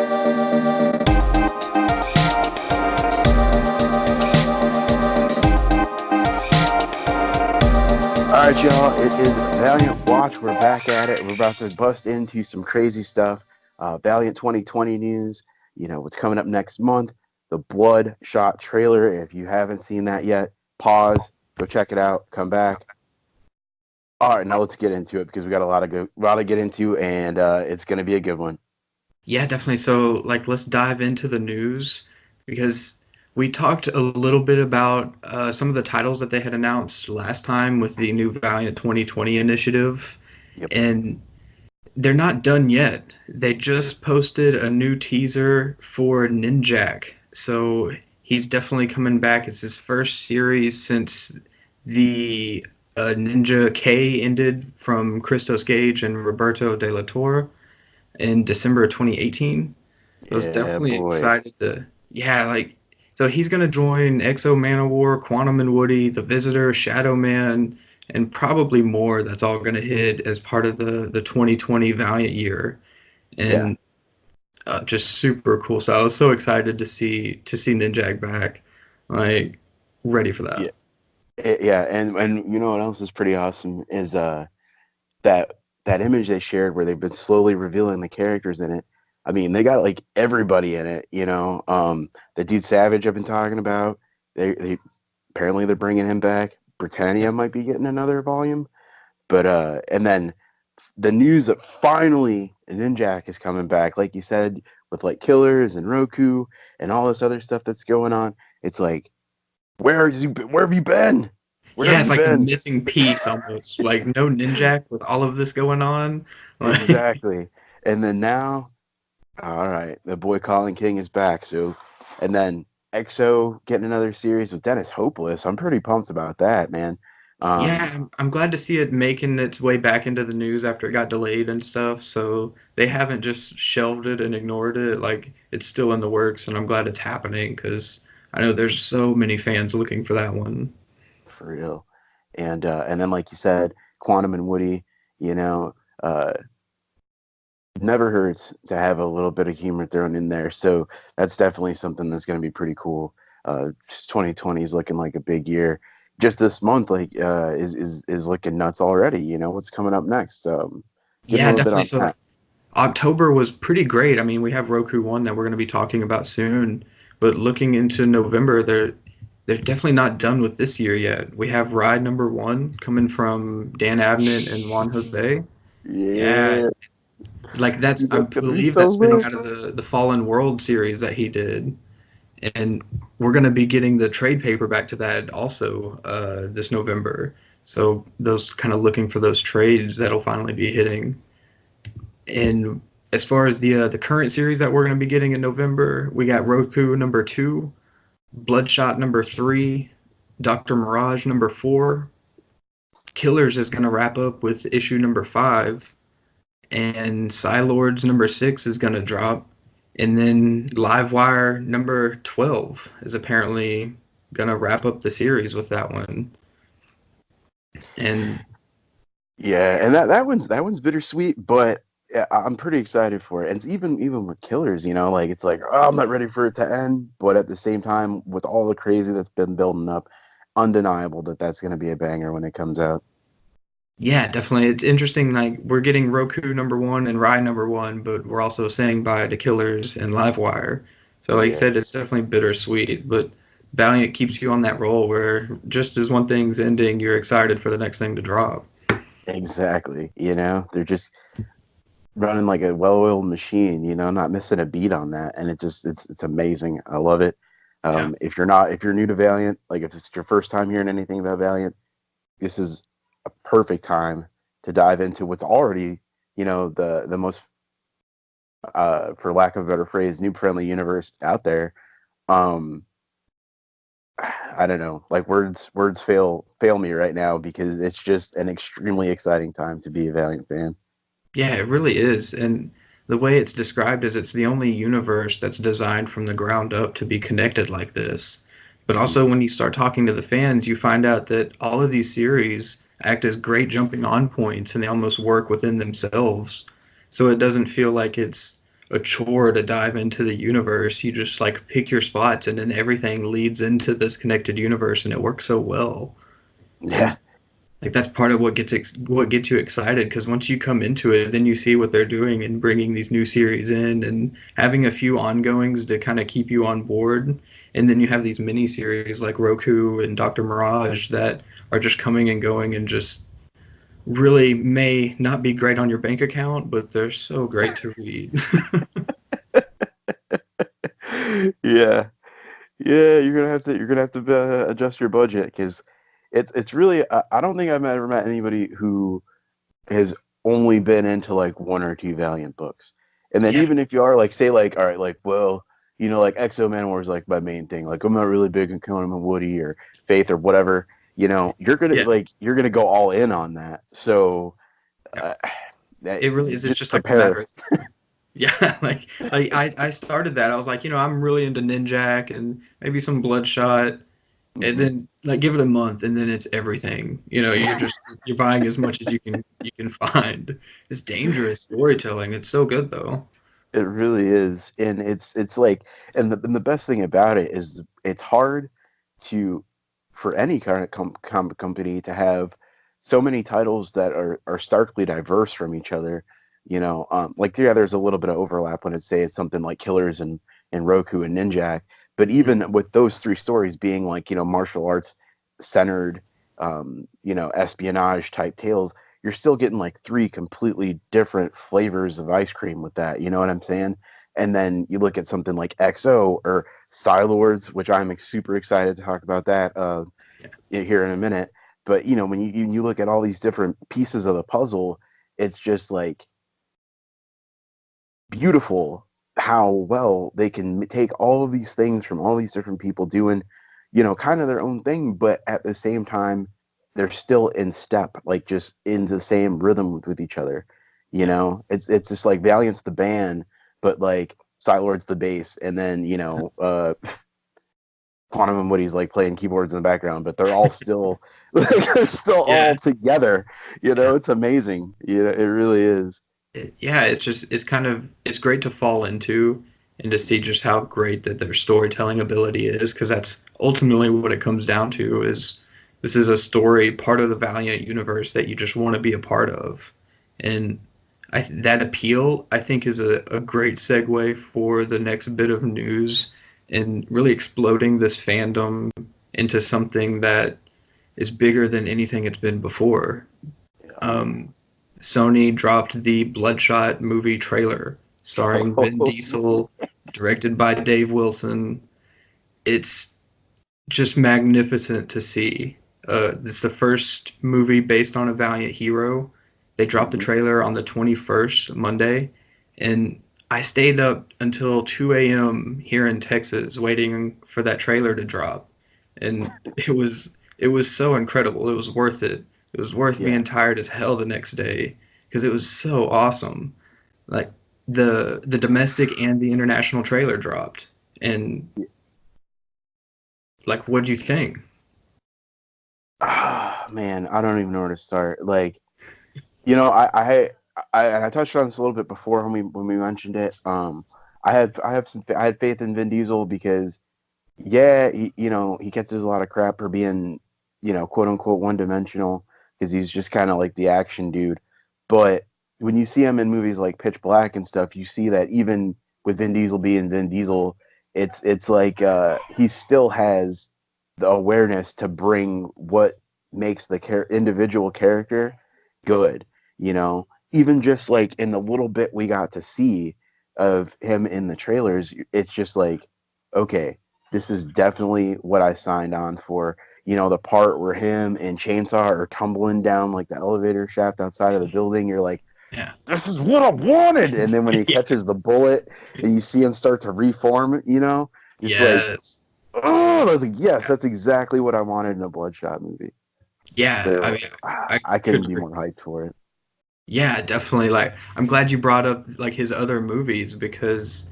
Alright, y'all, it is Valiant Watch. We're back at it. We're about to bust into some crazy stuff. Valiant 2020 news, what's coming up next month. The BLOODSHOT trailer. If you haven't seen that yet, pause, go check it out, come back. Alright, now let's get into it because we got a lot to get into, and it's going to be a good one. Yeah, definitely. So, let's dive into the news because we talked a little bit about some of the titles that they had announced last time with the new Valiant 2020 initiative, Yep. and they're not done yet. They just posted a new teaser for Ninjak, so he's definitely coming back. It's his first series since the Ninja K ended from Christos Gage and Roberto de la Torre in December of 2018. I was Yeah, definitely boy. excited to, yeah, so he's going to join Exo Manowar, Quantum and Woody, The Visitor, Shadowman, and probably more. That's all going to hit as part of the 2020 Valiant year. Yeah. And just super cool. So I was so excited to see Ninjak back. Like, ready for Yeah. that. Yeah, and you know what else is pretty awesome is that that image they shared where they've been slowly revealing the characters in it. I mean, they got like everybody in it, the dude Savage I've been talking about. They apparently they're bringing him back. Britannia might be getting another volume, but and then the news that finally Ninjak is coming back, like you said, with like Killers and Roku and all this other stuff that's going on. It's like, where have you been? Where Yeah, have it's you like the been? missing piece almost. Like no Ninjak with all of this going on. Like Exactly. And then now, all right, the boy Colin King is back. So, and then EXO getting another series with Dennis Hopeless. I'm pretty pumped about that, man. yeah, Um, I'm glad to see it making its way back into the news after it got delayed and stuff. So they haven't just shelved it and ignored it. Like it's still in the works, and I'm glad it's happening because I know there's so many fans looking for that one. for real. And then like you said, Quantum and Woody, you know, uh, never hurts to have a little bit of humor thrown in there. So that's definitely something that's going to be pretty cool. 2020 is looking like a big year. Just this month, like, is looking nuts already. What's coming up next? Give a Yeah, little bit definitely. on So that. October was pretty great. I mean, we have Roku One that we're going to be talking about soon, but looking into November, they're definitely not done with this year yet. We have Ride Number One coming from Dan Abnett and Juan Jose. Yeah, Yeah, like that's he's I a three believe that's spinning solo. out of the Fallen World series that he did, and we're going to be getting the trade paperback to that also this November. So those kind of looking for those trades that'll finally be hitting. And as far as the current series that we're going to be getting in November, we got Roku number 2, Bloodshot number 3, Doctor Mirage number 4. Killers is going to wrap up with issue number 5, and Psi-Lords number 6 is going to drop, and then Livewire number 12 is apparently going to wrap up the series with that one. And Yeah, and that one's bittersweet, but yeah, I'm pretty excited for it. And it's even with Killers, like it's like, oh, I'm not ready for it to end, but at the same time, with all the crazy that's been building up, undeniable that that's going to be a banger when it comes out. yeah, definitely. It's interesting. Like we're getting Roku number 1 and Rye number 1, but we're also saying bye to Killers and Livewire. So, like you Yeah, said, it's definitely bittersweet. But Valiant keeps you on that roll where just as one thing's ending, you're excited for the next thing to drop. exactly. They're just running like a well-oiled machine. Not missing a beat on that, and it's amazing. I love it. Yeah. If you're new to Valiant, like if it's your first time hearing anything about Valiant, this is a perfect time to dive into what's already, the most, for lack of a better phrase, noob friendly universe out there. Um, I don't know, like words fail me right now because it's just an extremely exciting time to be a Valiant fan. Yeah, it really is. And the way it's described is it's the only universe that's designed from the ground up to be connected like this. But also, Mhm. when you start talking to the fans, you find out that all of these series act as great jumping on points and they almost work within themselves. So it doesn't feel like it's a chore to dive into the universe. You just like pick your spots, and then everything leads into this connected universe, and it works so well. Yeah. And like that's part of what gets you excited, because once you come into it, then you see what they're doing and bringing these new series in and having a few ongoings to kind of keep you on board. And then you have these mini series like Roku and Dr. Mirage that are just coming and going and just really may not be great on your bank account, but they're so great to read. Yeah. Yeah, you're gonna have to adjust your budget because it's really I don't think I've ever met anybody who has only been into like one or two Valiant books. And then Yeah, even if you are like say like all right like well like Exo Manowar is like my main thing, like I'm not really big on Conan and Woody or Faith or whatever, yeah, you're gonna go all in on that. So yeah. uh, that, It really is. It's just just like a matter prepare. of time. Yeah, like I started that. I was like, I'm really into Ninjak and maybe some Bloodshot, and Hmm. then like give it a month, and then it's everything. You're buying as much as you can find. It's dangerous storytelling. It's so good though. It really is, and it's like, and the best thing about it is it's hard to for any kind of company to have so many titles that are starkly diverse from each other. Like yeah, there's a little bit of overlap when it's something like Killers and Roku and Ninjak, but Mhm. even with those three stories being like martial arts centered, espionage type tales, you're still getting like three completely different flavors of ice cream with that. You know what I'm saying? And then you look at something like XO or Psi-Lords, which I'm super excited to talk about that Yeah, here in a minute. But when you look at all these different pieces of the puzzle, it's just like beautiful how well they can take all of these things from all these different people doing, kind of their own thing, but at the same time, they're still in step, like just in the same rhythm with each other. yeah, It's just like Valiant's the band, but like Lord's the bass, and then Quantum and Woody's like playing keyboards in the background, but they're all still like they're still yeah. all together. Yeah. It's amazing. It really is. Yeah, it's great to fall into and to see just how great that their storytelling ability is, because that's ultimately what it comes down to. Is this is a story part of the Valiant universe that you just want to be a part of. And that appeal, I think, is a great segue for the next bit of news and really exploding this fandom into something that is bigger than anything it's been before. um, Sony dropped the Bloodshot movie trailer starring Vin Diesel, directed by Dave Wilson. It's just magnificent to see. This is the first movie based on a Valiant hero. They dropped the Mhm. trailer on the 21st, Monday, and I stayed up until 2 a.m. here in Texas waiting for that trailer to drop. And it was so incredible. It was worth it. It was worth Yeah. being tired as hell the next day because it was so awesome. Like the domestic and the international trailer dropped. And like what do you think? Ah, man, I don't even know where to start. Like, you know, I touched on this a little bit before when we mentioned it. I had faith in Vin Diesel because yeah, he gets a lot of crap for being, quote unquote one dimensional because he's just kind of like the action dude. But when you see him in movies like Pitch Black and stuff, you see that even with Vin Diesel being Vin Diesel, it's like he still has the awareness to bring what makes the individual character good. Even just like in the little bit we got to see of him in the trailers, it's just like, okay, this is definitely what I signed on for. The part where him and Chainsaw are tumbling down like the elevator shaft outside of the building, you're like, Yeah. this is what I wanted. And then when he Yeah. catches the bullet and you see him start to reform, it's like, Yes. oh, I was like, yes, that's exactly what I wanted in a Bloodshot movie. Yeah. I So mean, I I couldn't couldn't be agree. more hyped for it. Yeah, definitely. Like, I'm glad you brought up like his other movies because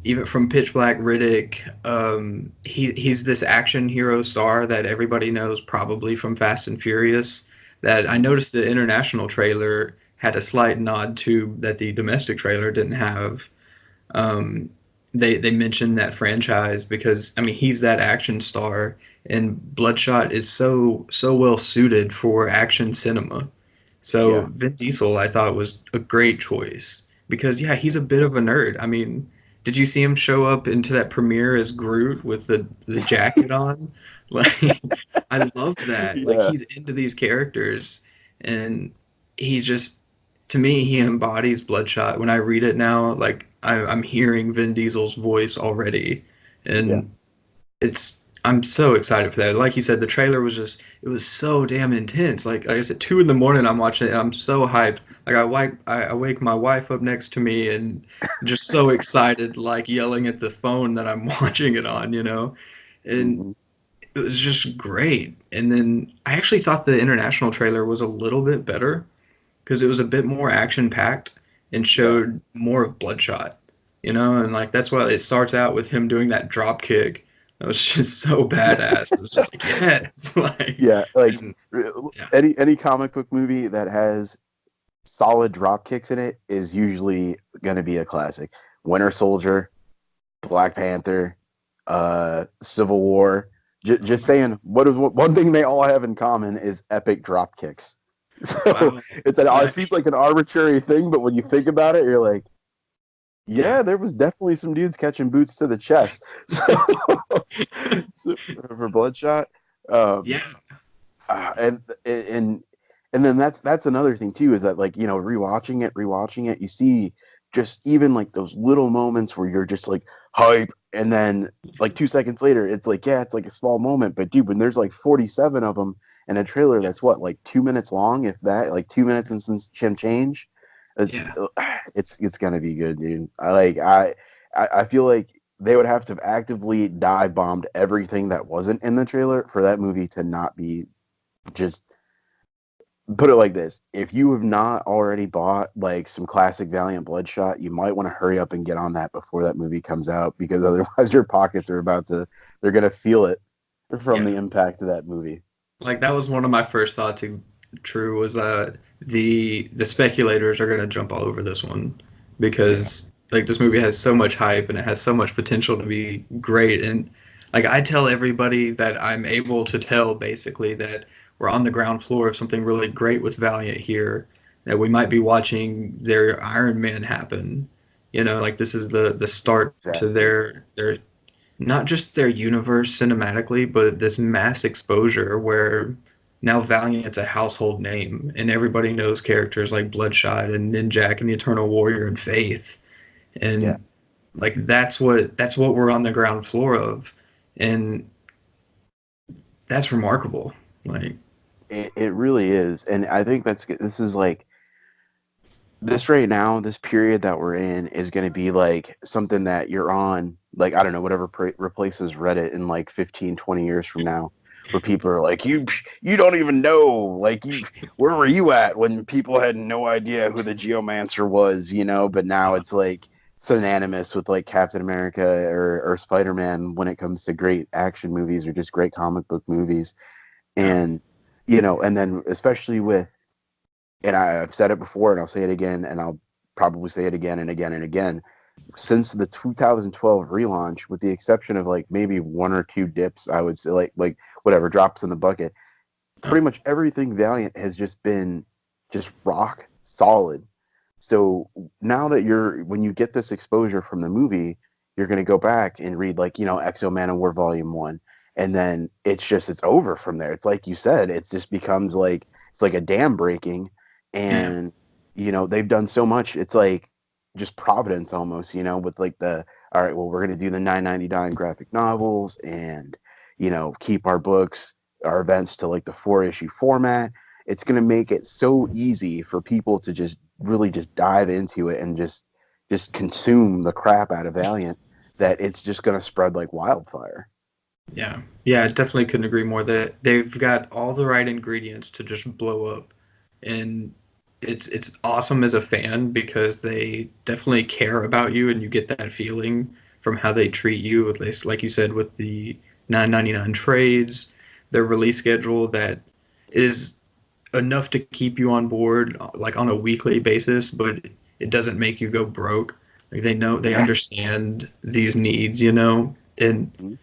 even from Pitch Black, Riddick, he's this action hero star that everybody knows probably from Fast and Furious. That I Mhm. noticed the international trailer had a slight nod to that the domestic trailer didn't have. um, they mentioned that franchise because I mean he's that action star, and Bloodshot is so well suited for action cinema. So Yeah. Vin Diesel I thought was a great choice because yeah he's a bit of a nerd. I mean, did you see him show up into that premiere as Groot with the jacket on? Like I love that. Like Yeah. he's into these characters, and he just to me, he embodies Bloodshot. When I read it now, like I'm hearing Vin Diesel's voice already, Yeah. and I'm so excited for that. Like you said, the trailer was just it was so damn intense. Like I said, 2 in the morning, I'm watching it. And I'm so hyped. Like I wake my wife up next to me and just so excited, like yelling at the phone that I'm watching it on, and Hmm. it was just great. And then I actually thought the international trailer was a little bit better because it was a bit more action packed and Yeah. showed more of Bloodshot, and like that's why it starts out with him doing that drop kick. That was just so badass. It was just like yes, like Yeah. Like and yeah, any comic book movie that has solid drop kicks in it is usually going to be a classic. Winter Soldier, Black Panther, Civil War. oh Just my god, saying, what is one thing they all have in common is epic drop kicks. So wow, it like seems like an arbitrary thing, but when you think about it, you're like, yeah, yeah, there was definitely some dudes catching boots to the chest. So, so for Bloodshot, um, yeah, and and then that's another thing too is that like rewatching it, you see just even like those little moments where you're just like hype, and then like 2 seconds later, it's like yeah, it's like a small moment, but dude, when there's like 47 of them in a trailer yeah, that's what like 2 minutes long, if that, like 2 minutes and some change, it's yeah, it's gonna be good, dude. I feel like they would have to have actively dive bombed everything that wasn't in the trailer for that movie to not be just put it like this. If you have not already bought like some classic Valiant Bloodshot, you might want to hurry up and get on that before that movie comes out because otherwise your pockets are they're going to feel it from yeah. the impact of that movie. Like that was one of my first thoughts. True was the speculators are gonna jump all over this one Yeah. because like this movie has so much hype and it has so much potential to be great. And like I tell everybody that I'm able to tell basically that we're on the ground floor of something really great with Valiant here. That we might be watching their Iron Man happen. Like this is the start to Exactly. their not just their universe cinematically, but this mass exposure where now Valiant's a household name and everybody knows characters like Bloodshot and Ninjak and the Eternal Warrior and Faith. Yeah. And like that's what we're on the ground floor of. And that's remarkable. Like It really is. And I think this is like this right now, this period that we're in is going to be like something that you're on, like, I don't know, whatever replaces Reddit in like 15, 20 years from now, where people are like, you don't even know, like, where were you at when people had no idea who the Geomancer was, but now uh, it's like synonymous with like Captain America or Spider-Man when it comes to great action movies or just great comic book movies. yeah, And, and then especially with, and I've said it before and I'll say it again and I'll probably say it again and again and again. Since the 2012 relaunch, with the exception of like maybe one or two dips, I would say like whatever drops in the bucket, uh, pretty much everything Valiant has just been just rock solid. So now that when you get this exposure from the movie, you're going to go back and read like, Exo Man of War Volume 1. And then it's over from there. It's like you said, it just becomes like, it's like a dam breaking. yeah, And, they've done so much. It's like just Providence almost, with like all right, well, we're going to do the 9.99 graphic novels and, keep our books, our events to like the 4-issue format. It's going to make it so easy for people to just really just dive into it and just consume the crap out of Valiant that it's just going to spread like wildfire. yeah, yeah. I definitely couldn't agree more that they've got all the right ingredients to just blow up. And it's awesome as a fan because they definitely care about you and you get that feeling from how they treat you, at least like you said with the 9.99 trades, their release schedule that is enough to keep you on board like on a weekly basis, but it doesn't make you go broke. Like they know, they Yeah. understand these needs, you know, and Mhm.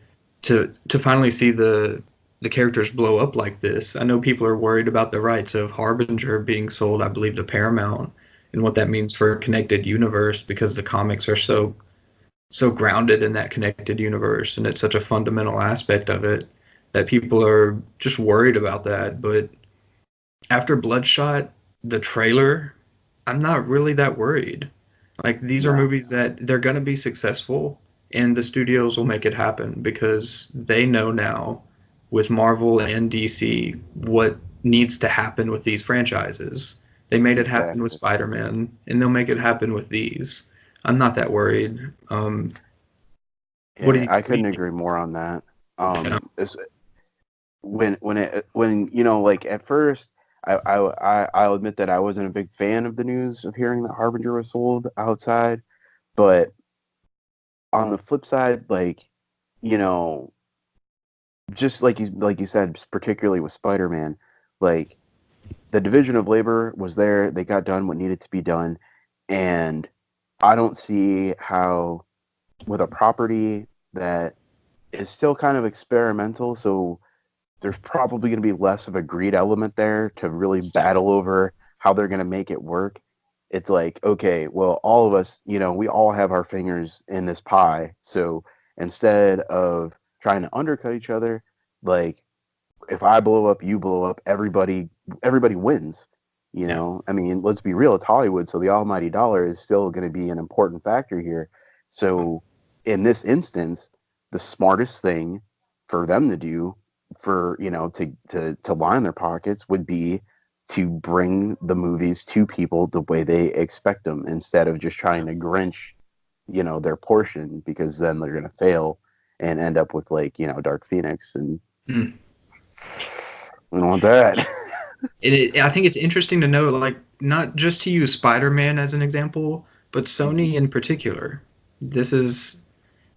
to finally see the characters blow up like this. I know people are worried about the rights of Harbinger being sold, I believe, to Paramount, and what that means for a connected universe because the comics are so grounded in that connected universe and it's such a fundamental aspect of it that people are just worried about that. But after Bloodshot, the trailer, I'm not really that worried. Like these are No, movies that they're going to be successful and the studios will make it happen because they know now with Marvel and DC what needs to happen with these franchises. They made it happen with exactly. Spider-Man and they'll make it happen with these. I'm not that worried. Yeah, I What do you couldn't think? agree more on that. Yeah. It's, when like at first, I'll admit that I wasn't a big fan of the news of hearing that Harbinger was sold outside, but on the flip side, like, you know, just like you said, particularly with Spider-Man, like the division of labor was there. They got done what needed to be done, and I don't see how with a property that is still kind of experimental, so there's probably going to be less of a greed element there to really battle over how they're going to make it work. It's like, okay, well, all of us, we all have our fingers in this pie. So instead of trying to undercut each other, like if I blow up, you blow up, everybody wins. Yeah. I mean, let's be real, it's Hollywood, so the almighty dollar is still going to be an important factor here. So in this instance, the smartest thing for them to do for, to line their pockets would be to bring the movies to people the way they expect them instead of just trying to Grinch, their portion, because then they're going to fail and end up with like, Dark Phoenix, and Mm. we don't want that. I think it's interesting to know, like, not just to use Spider-Man as an example, but Mhm. Sony in particular. This is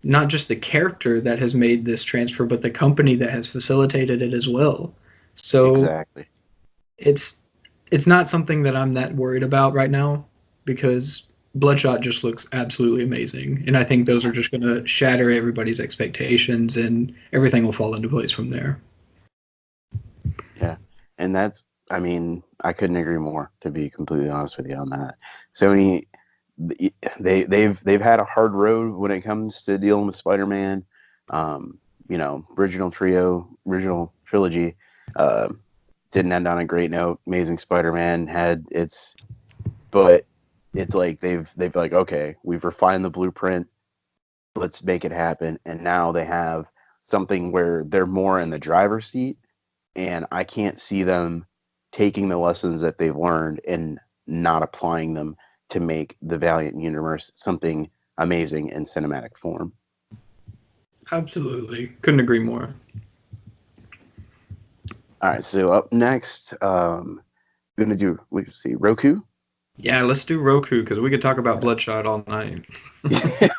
not just the character that has made this transfer, but the company that has facilitated it as well. So Exactly. it's it's not something that I'm that worried about right now because Bloodshot just looks absolutely amazing, and I think those are just going to shatter everybody's expectations, and everything will fall into place from there. Yeah. And that's, I mean, I couldn't agree more, to be completely honest with you on that. Sony, they've had a hard road when it comes to dealing with Spider-Man. Original trilogy, uh, didn't end on a great note. Amazing Spider-Man had its, but it's like they've like, okay, we've refined the blueprint, let's make it happen. And now they have something where they're more in the driver's seat, and I can't see them taking the lessons that they've learned and not applying them to make the Valiant universe something amazing in cinematic form. Absolutely, couldn't agree more. All right, so up next, we're gonna do, we see Roku. Yeah, let's do Roku because we could talk about Bloodshot all night.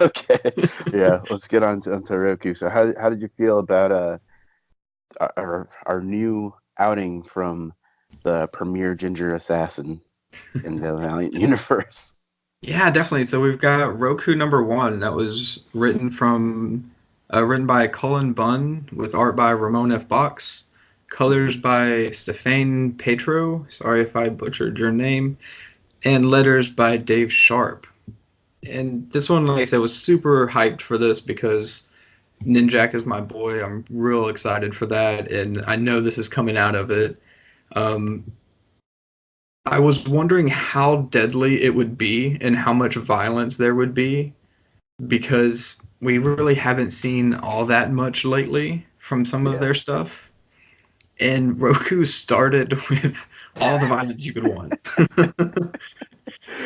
Okay, yeah, let's get onto Roku. So how did you feel about our new outing from the premier ginger assassin in the Valiant universe? Yeah, definitely. So we've got Roku number one that was written by Cullen Bunn with art by Ramon F. Box, colors by Stefan Petro. Sorry if I butchered your name, and letters by Dave Sharp. And this one, like I said, was super hyped for this because Ninjak is my boy. I'm real excited for that, and I know this is coming out of it. Um, I was wondering how deadly it would be and how much violence there would be because we really haven't seen all that much lately from some of Yeah. their stuff. And Roku started with all the violence you could want.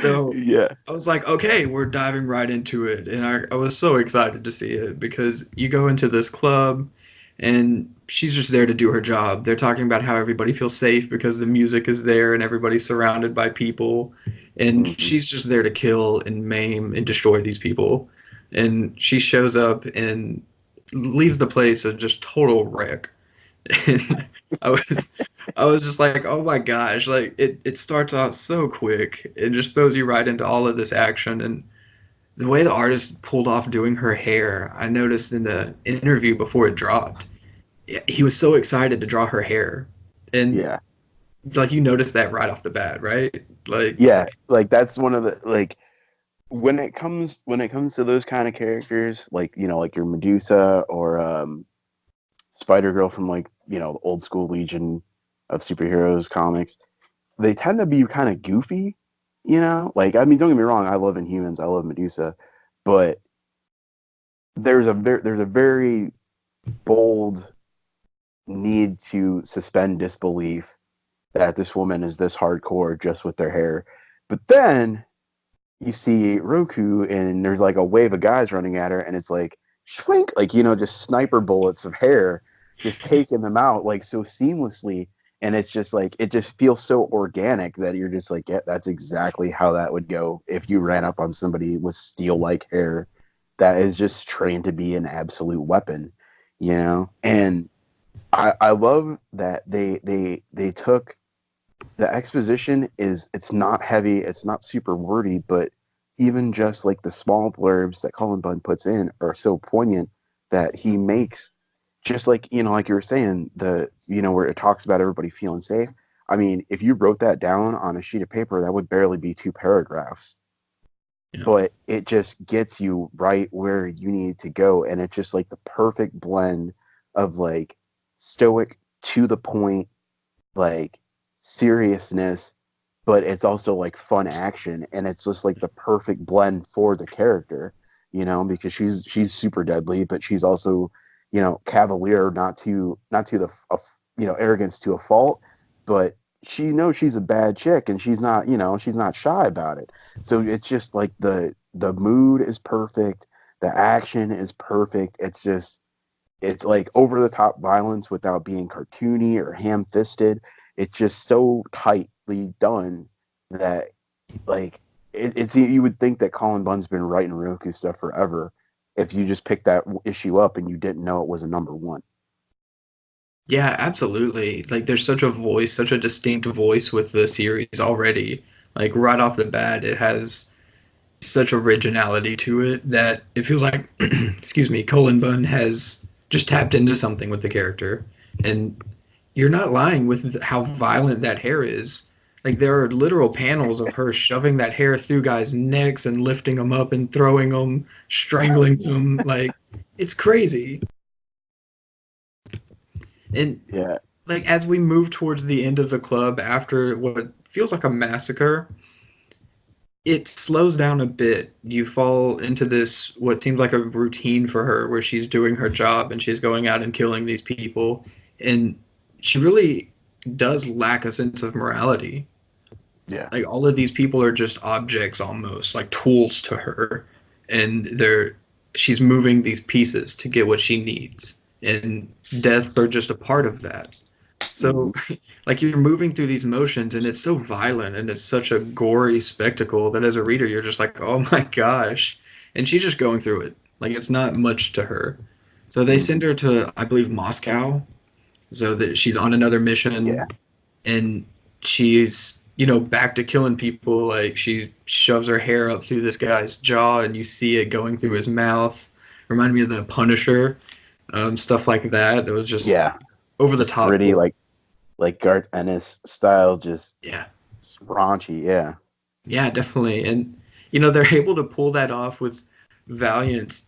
So Yeah. I was like, okay, we're diving right into it. And I was so excited to see it because you go into this club and she's just there to do her job. They're talking about how everybody feels safe because the music is there and everybody's surrounded by people. And Hmm. she's just there to kill and maim and destroy these people. And she shows up and leaves the place a just total wreck. And I was I was just like, oh my gosh, like it starts out so quick. It just throws you right into all of this action and the way the artist pulled off doing her hair, I noticed in the interview before it dropped, he was so excited to draw her hair. And Yeah. like you noticed that right off the bat, right? Like Yeah, like that's one of the like when it comes to those kind of characters, like like your Medusa or Spider Girl from like the old school Legion of superheroes comics, they tend to be kind of goofy. Like I mean, don't get me wrong, I love Inhumans, I love Medusa, but there's a very bold need to suspend disbelief that this woman is this hardcore just with their hair. But then you see Roku and there's like a wave of guys running at her and it's like schwink, like just sniper bullets of hair just taking them out like so seamlessly. And it's just like it just feels so organic that you're just like, yeah, that's exactly how that would go if you ran up on somebody with steel like hair that is just trained to be an absolute weapon. And I love that they took the exposition it's not heavy, it's not super wordy, but even just like the small blurbs that Colin Bunn puts in are so poignant that he makes just like like you were saying where it talks about everybody feeling safe. I mean, if you wrote that down on a sheet of paper, that would barely be 2 paragraphs, you know, but it just gets you right where you need to go, and it's just like the perfect blend of like stoic to the point, like seriousness, but it's also like fun action, and it's just like the perfect blend for the character, because she's super deadly, but she's also, cavalier, not to the arrogance to a fault, but she knows she's a bad chick, and she's not shy about it. So it's just like the mood is perfect, the action is perfect. It's like over the top violence without being cartoony or ham fisted. It's just so tightly done that like it's you would think that Colin Bunn's been writing Roku stuff forever if you just picked that issue up and you didn't know it was a number one. yeah, absolutely. Like there's such a voice, such a distinct voice with the series already. Like right off the bat, it has such originality to it that it feels like, excuse me, Colin Bunn has just tapped into something with the character. And you're not lying with how violent that hair is. Like there are literal panels of her shoving that hair through guys' necks and lifting them up and throwing them, strangling them. Like it's crazy. And Yeah, like as we move towards the end of the club after what feels like a massacre, it slows down a bit. You fall into this what seems like a routine for her where she's doing her job and she's going out and killing these people, and she really does lack a sense of morality. yeah. Like all of these people are just objects almost, like tools to her, and she's moving these pieces to get what she needs. And deaths are just a part of that. Hmm. So, like you're moving through these motions, and it's so violent and it's such a gory spectacle that as a reader, you're just like, oh my gosh. And she's just going through it. Like it's not much to her. So they Hmm. send her to, I believe, Moscow, so that she's on another Yeah, mission, and she's back to killing people. Like she shoves her hair up through this guy's jaw, and you see it going through his mouth. Reminded me of the Punisher, stuff like that. It was just yeah. over the Just top gritty, cool. like Garth Ennis style, Yeah, just raunchy. Yeah, yeah, definitely. And they're able to pull that off with Valiant's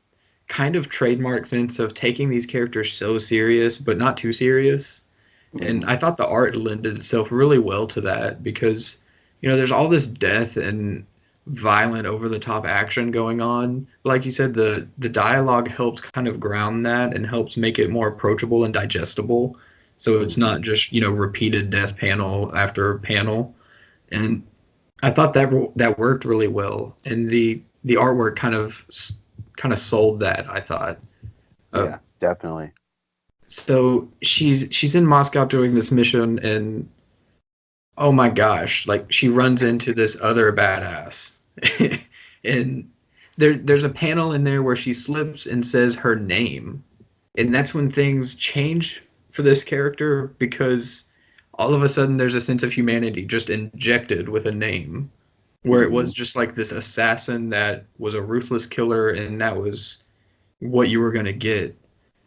kind of trademark sense of taking these characters so serious, but not too serious. And hmm, I thought the art lended itself really well to that because, there's all this death and violent over the top action going on. Like you said, the dialogue helps kind of ground that and helps make it more approachable and digestible. So it's hmm. not just, repeated death panel after panel. And I thought that worked really well. And the artwork kind of sold that, I thought. Uh, Yeah, definitely. so she's in Moscow doing this mission, and oh my gosh, like she runs into this other badass. And there's a panel in there where she slips and says her name. And that's when things change for this character because all of a sudden there's a sense of humanity just injected with a name. where it Mm-hmm. was just like this assassin that was a ruthless killer, and that was what you were going to get.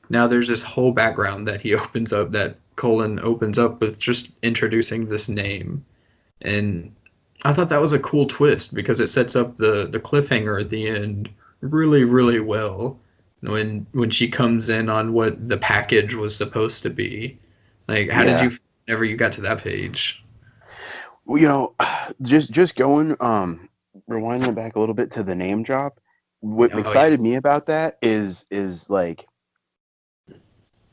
Now there's this whole background that he opens up, that Colin opens up with just introducing this name. And I thought that was a cool twist because it sets up the cliffhanger at the end really, really well when she comes in on what the package was supposed to be. Like, how did Yeah. you whenever you got to that page? Well, just going rewinding back a little bit to the name drop. What Oh yeah. excited me about that is like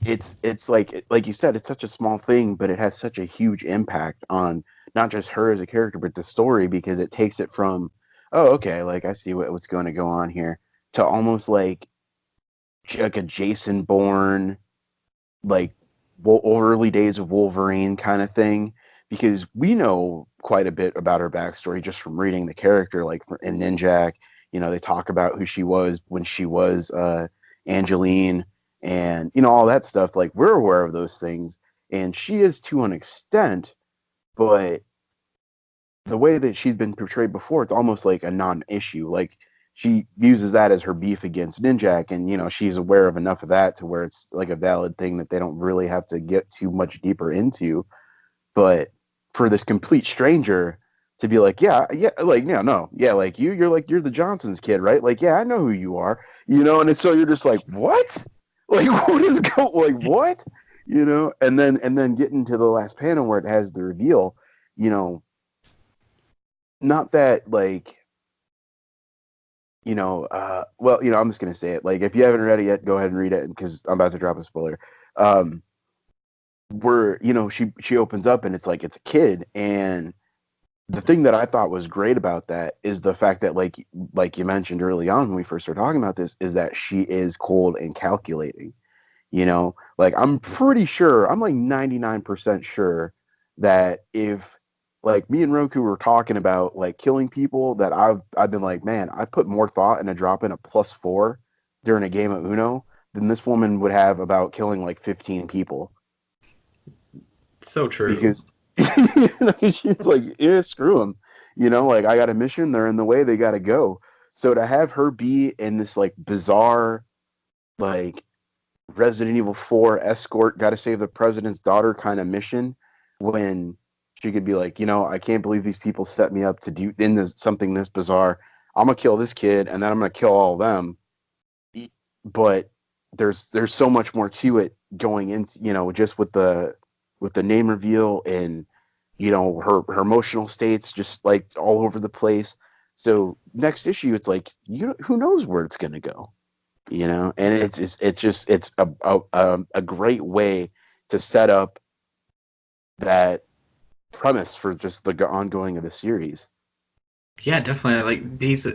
it's like you said, it's such a small thing, but it has such a huge impact on not just her as a character, but the story because it takes it from, oh, okay, like I see what's going to go on here, to almost like a Jason Bourne, like early days of Wolverine kind of thing, because we know quite a bit about her backstory just from reading the character, like in Ninjak. They talk about who she was when she was Angeline, and all that stuff. Like we're aware of those things, and she is to an extent, but the way that she's been portrayed before, it's almost like a non-issue. Like she uses that as her beef against Ninjak, and she's aware of enough of that to where it's like a valid thing that they don't really have to get too much deeper into. But for this complete stranger to be like, yeah, yeah, like no, yeah, like you're the Johnson's kid, right? Like, yeah, I know who you are, and it's so you're just like, what? Like, what is going? Like, what? And then getting to the last panel where it has the reveal, you know, not that like well, I'm just gonna say it. Like, if you haven't read it yet, go ahead and read it because I'm about to drop a spoiler. Um, where she opens up and it's like it's a kid, and the thing that I thought was great about that is the fact that like you mentioned early on when we first started talking about this is that she is cold and calculating. Like I'm pretty sure, I'm like 99% sure that if like me and Roku were talking about like killing people, that I've been like, man, I put more thought into dropping a +4 during a game of Uno than this woman would have about killing like 15 people. So true. Because she's like, yeah, screw them. Like I got a mission, they're in the way, they got to go. So to have her be in this like bizarre, like Resident Evil 4 escort, got to save the president's daughter kind of mission, when she could be like, I can't believe these people set me up to do in this something this bizarre. I'm gonna kill this kid, and then I'm gonna kill all of them. But there's so much more to it going into just with the name reveal, and her emotional states just like all over the place. So next issue, it's like who knows where it's gonna go, and it's a great way to set up that premise for just the ongoing of the series. Yeah, definitely. Like these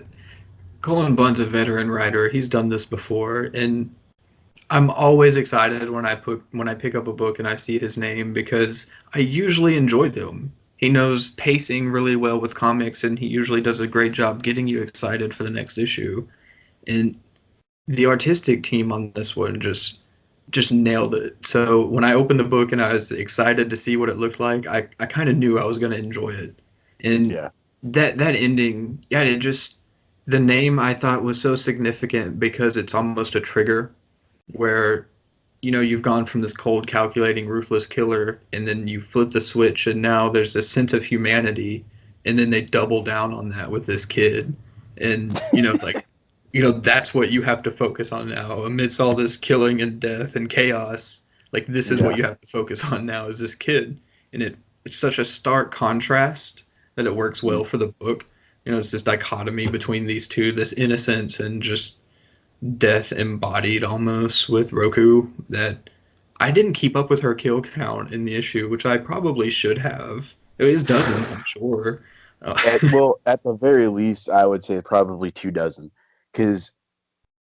Colin Bunn's a veteran writer. He's done this before, and I'm always excited when I pick up a book and I see his name because I usually enjoy them. He knows pacing really well with comics, and he usually does a great job getting you excited for the next issue. And the artistic team on this one just nailed it. So when I opened the book and I was excited to see what it looked like, I kind of knew I was going to enjoy it. And Yeah, that ending, yeah, it just the name I thought was so significant because it's almost a trigger where you've gone from this cold, calculating, ruthless killer, and then you flip the switch, and now there's a sense of humanity, and then they double down on that with this kid, and it's like, that's what you have to focus on now amidst all this killing and death and chaos. Like this is what yeah, you have to focus on now is this kid, and it's such a stark contrast that it works well for the book. It's this dichotomy between these two, this innocence and just death embodied almost with Roku, that I didn't keep up with her kill count in the issue, which I probably should have. It was dozens, I'm sure. at the very least, I would say probably 2 dozen, because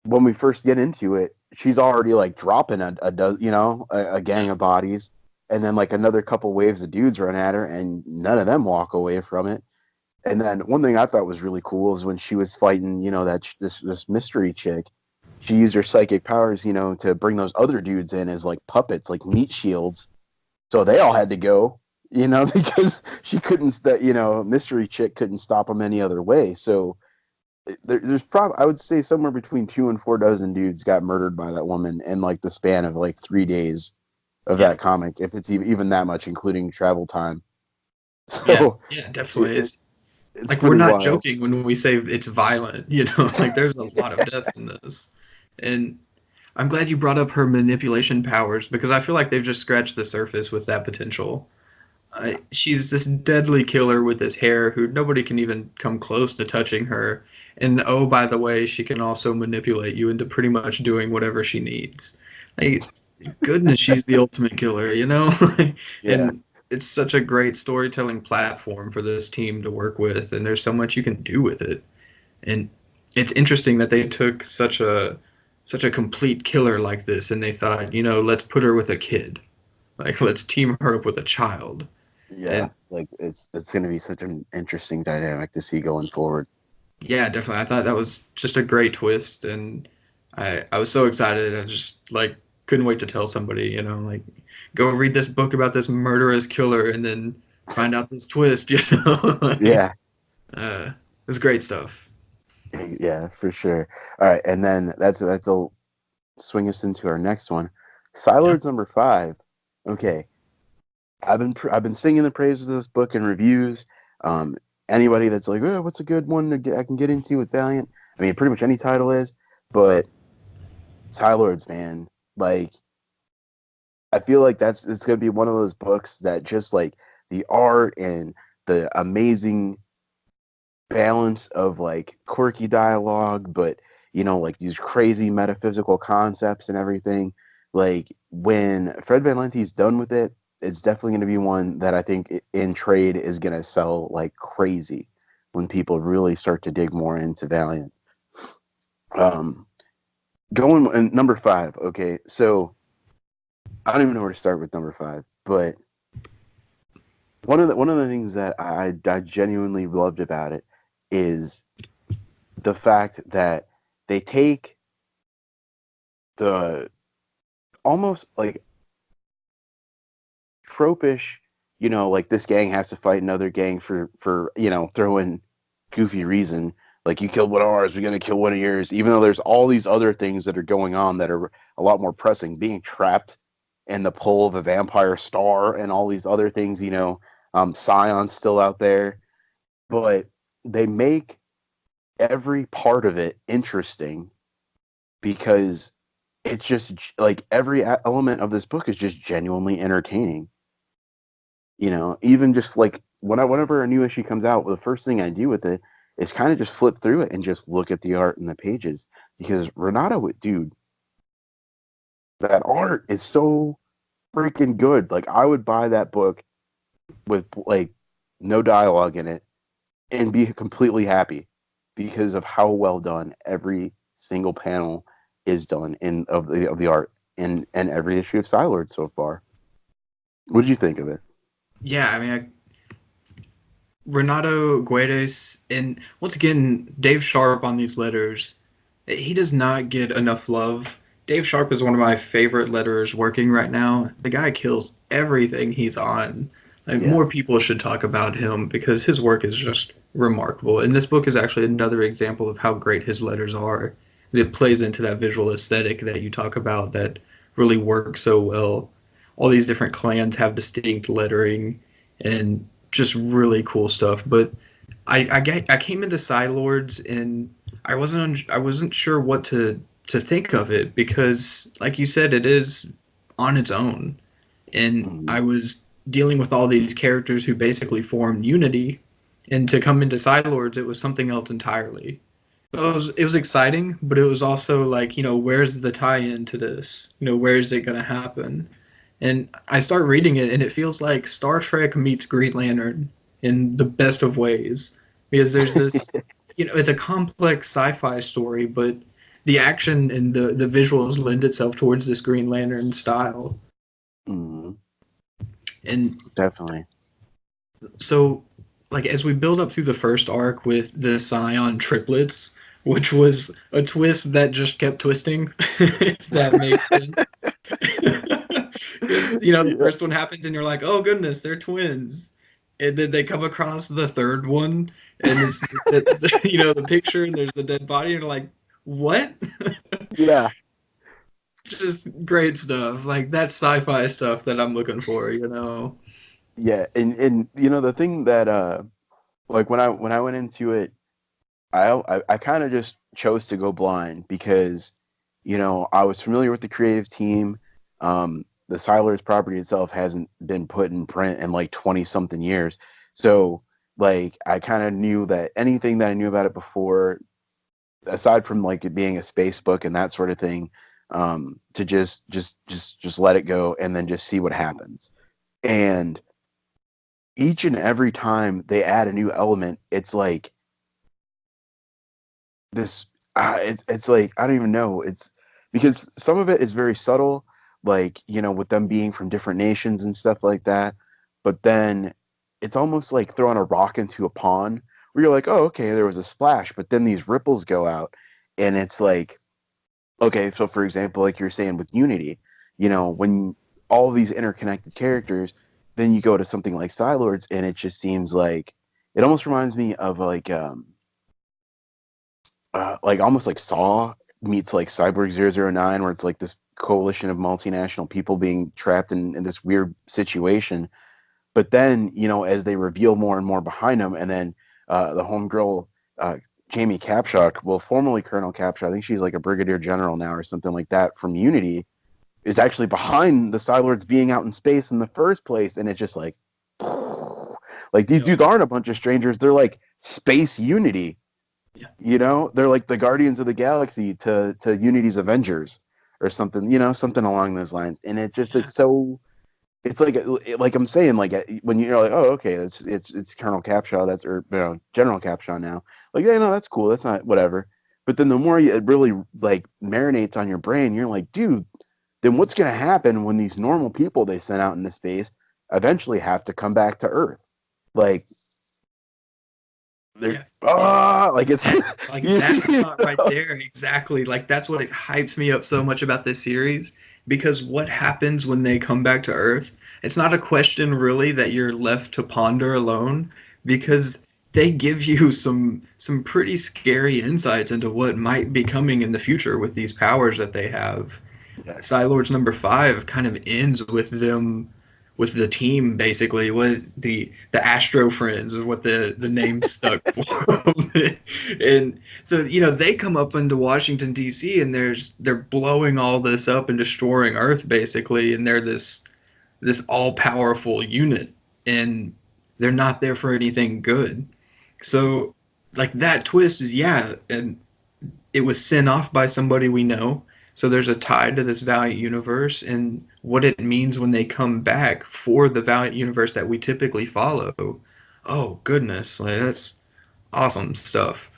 when we first get into it, she's already like dropping a gang of bodies, and then like another couple waves of dudes run at her, and none of them walk away from it. And then one thing I thought was really cool is when she was fighting, this mystery chick, she used her psychic powers, to bring those other dudes in as like puppets, like meat shields. So they all had to go, you know, because she couldn't, that, you know, mystery chick couldn't stop him any other way. So there's probably, I would say, somewhere between 2 and 4 dozen dudes got murdered by that woman in like the span of like 3 days of Yeah, that comic, if it's even that much, including travel time. yeah, So yeah, she, definitely. it, It's it's like we're pretty not wild. joking when we say it's violent, you know, like there's a lot of death in this. And I'm glad you brought up her manipulation powers because I feel like they've just scratched the surface with that potential. She's this deadly killer with this hair who nobody can even come close to touching her. And oh, by the way, she can also manipulate you into pretty much doing whatever she needs. Like, goodness, she's the ultimate killer, you know? Yeah, And it's such a great storytelling platform for this team to work with, and there's so much you can do with it. And it's interesting that they took such a complete killer like this and they thought, you know, let's put her with a kid. Like let's team her up with a child. yeah. And Like it's gonna be such an interesting dynamic to see going forward. yeah, definitely. I thought that was just a great twist, and I was so excited. I just like couldn't wait to tell somebody, you know, like go read this book about this murderous killer, and then find out this twist, you know. Like, Yeah, it was great stuff. yeah, for sure. All right, and then that'll swing us into our next one, Yeah, Psi-Lords #5. Okay, I've been singing the praises of this book in reviews. Um, Anybody that's like, oh, what's a good one I can get into with Valiant? I mean, pretty much any title is, but Psi-Lords, man, like I feel like it's gonna be one of those books that just like the art and the amazing balance of like quirky dialogue, but you know, like these crazy metaphysical concepts and everything. Like when Fred Van Lente's done with it, it's definitely going to be one that I think in trade is going to sell like crazy when people really start to dig more into Valiant. Um, Going in #5. Okay, so I don't even know where to start with #5, but one of the things that I genuinely loved about it is the fact that they take the almost like tropish, you know, like this gang has to fight another gang for you know, throwing goofy reason. Like you killed one of ours, we're gonna kill one of yours. Even though there's all these other things that are going on that are a lot more pressing, being trapped in the pull of a vampire star and all these other things. You know, Scion's still out there, but they make every part of it interesting because it's just like every element of this book is just genuinely entertaining. You know, even just like whenever a new issue comes out, the first thing I do with it is kind of just flip through it and just look at the art and the pages because Renato, dude, that art is so freaking good. Like I would buy that book with like no dialogue in it and be completely happy because of how well done every single panel is done in of the art in every issue of Psi-Lord so far. What did you think of it? yeah. I mean, Renato Guedes and once again Dave Sharp on these letters. He does not get enough love. Dave Sharp is one of my favorite letterers working right now. The guy kills everything he's on. Like, Yeah. more people should talk about him because his work is just remarkable. And this book is actually another example of how great his letters are. It plays into that visual aesthetic that you talk about that really works so well. All these different clans have distinct lettering and just really cool stuff. But I came into Psi-Lords and I wasn't sure what to think of it because like you said it is on its own, and Mhm. I was dealing with all these characters who basically formed unity, and to come into Psi-Lords it was something else entirely. It was exciting, but it was also like, you know, where's the tie-in to this? You know, where is it going to happen? And I start reading it, and it feels like Star Trek meets Green Lantern in the best of ways. Because there's this, you know, it's a complex sci-fi story, but the action and the visuals lend itself towards this Green Lantern style. Mhm. And Definitely. so, like, as we build up through the first arc with the Scion triplets, which was a twist that just kept twisting, if that makes sense. Because the first one happens and you're like, oh goodness, they're twins, and then they come across the third one, and it's the picture, and there's the dead body, and you're like, what? Yeah, Just great stuff. Like that's sci-fi stuff that I'm looking for. yeah, and the thing that like when I went into it, I kind of just chose to go blind because I was familiar with the creative team. The Psi-Lords property itself hasn't been put in print in like 20 something years, so like I kind of knew that anything that I knew about it before, aside from like it being a space book and that sort of thing, to just let it go and then just see what happens. And each and every time they add a new element, it's like this. It's like I don't even know. It's because some of it is very subtle, like with them being from different nations and stuff like that. But then it's almost like throwing a rock into a pond where you're like, oh, okay, there was a splash, but then these ripples go out, and it's like, okay, so for example, like you're saying with Unity, when all these interconnected characters, then you go to something like Psi-Lords, and it just seems it almost reminds me of like almost like Saw meets like Cyborg 009, where it's like this coalition of multinational people being trapped in this weird situation. But then, as they reveal more and more behind them, and then the homegirl, uh, Jamie Capshaw, well, formerly Colonel Capshaw, I think she's like a brigadier general now or something like that from Unity, is actually behind the Psi-Lords being out in space in the first place. And it's just like these Yep. dudes aren't a bunch of strangers. They're like space Unity. Yeah. They're like the Guardians of the Galaxy to Unity's Avengers or something, something along those lines. And Yeah. it's so it's like I'm saying, like when you're like, oh, okay, it's Colonel Capshaw, that's or General Capshaw now. Like, yeah, no, that's cool, that's not whatever. But then the more it really like marinates on your brain, you're like, dude, then what's gonna happen when these normal people they sent out into space eventually have to come back to Earth? Like, they're Yeah. like it's Like you that shot right know? there, exactly. Like that's what it hypes me up so much about this series because what happens when they come back to Earth? It's not a question really that you're left to ponder alone because they give you some pretty scary insights into what might be coming in the future with these powers that they have. Yeah, Psi-Lords number 5 kind of ends with them with the team basically was the Astro Friends is what the name stuck for. And so they come up into Washington D.C. and they're blowing all this up and destroying Earth basically, and they're this all powerful unit, and they're not there for anything good. So like that twist is and it was sent off by somebody we know. So there's a tie to this Valiant universe and what it means when they come back for the Valiant universe that we typically follow. Oh goodness, like that's awesome stuff.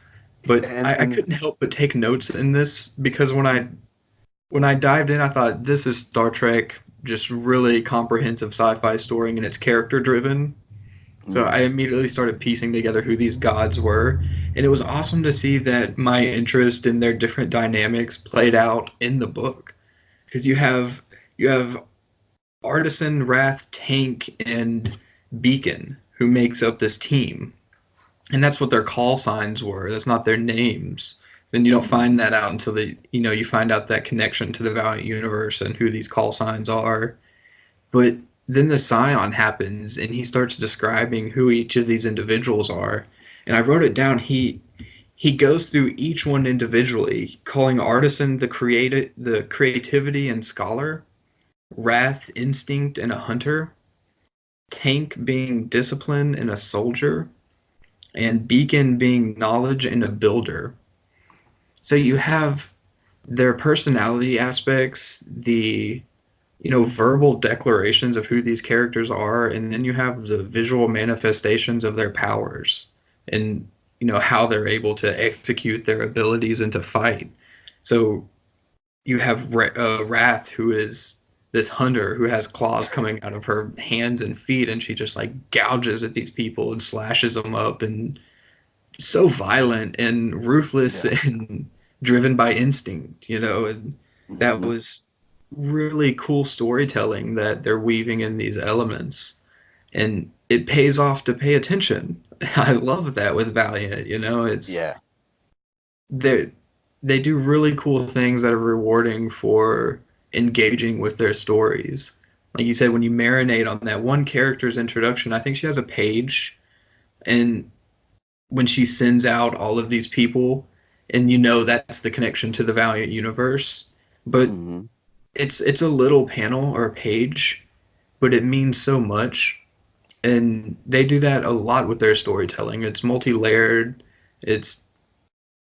But I and couldn't help but take notes in this because when I dived in, I thought this is Star Trek, just really comprehensive sci-fi story and it's character driven. So I mhm. immediately started piecing together who these gods were, and it was awesome to see that my interest in their different dynamics played out in the book. Because you have Artisan, Wrath, Tank, and Beacon who makes up this team, and that's what their call signs were. That's not their names. Then you don't find that out until you find out that connection to the Valiant universe and who these call signs are. But then the scion happens and he starts describing who each of these individuals are. And I wrote it down. He goes through each one individually, calling Artisan the creativity and scholar, Wrath instinct and a hunter, Tank being discipline and a soldier, and Beacon being knowledge and a builder. So you have their personality aspects, the verbal declarations of who these characters are, and then you have the visual manifestations of their powers and how they're able to execute their abilities and to fight. So you have Wrath, who is this hunter who has claws coming out of her hands and feet, and she just like gouges at these people and slashes them up, and so violent and ruthless Yeah. and driven by instinct. And that Mhm. was really cool storytelling that they're weaving in these elements, and it pays off to pay attention. I love that with Valiant. It's Yeah. they they do really cool things that are rewarding for engaging with their stories. Like you said, when you marinate on that one character's introduction, I think she has a page, and when she sends out all of these people, and that's the connection to the Valiant universe. But Hmm. it's a little panel or a page, but it means so much, and they do that a lot with their storytelling. It's multi-layered. It's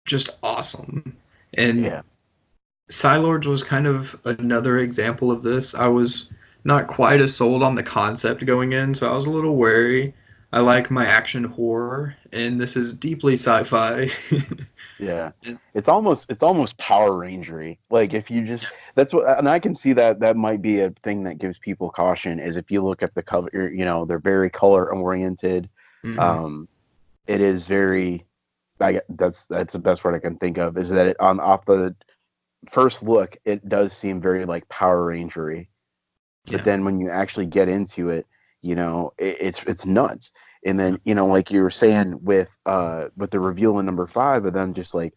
just awesome. And Yeah. Psi-Lords was kind of another example of this. I was not quite as sold on the concept going in, so I was a little wary. I like my action horror, and this is deeply sci-fi. Yeah. It's almost Power Rangery. Like if you just that's what and I can see that that might be a thing that gives people caution is if you look at the cover, they're very color oriented. Hmm. Um it is very that's the best word I can think of is that it, on off the first look it does seem very like Power Rangery, but Yeah. then when you actually get into it, it's nuts. And then like you were saying with the reveal in number 5 of them just like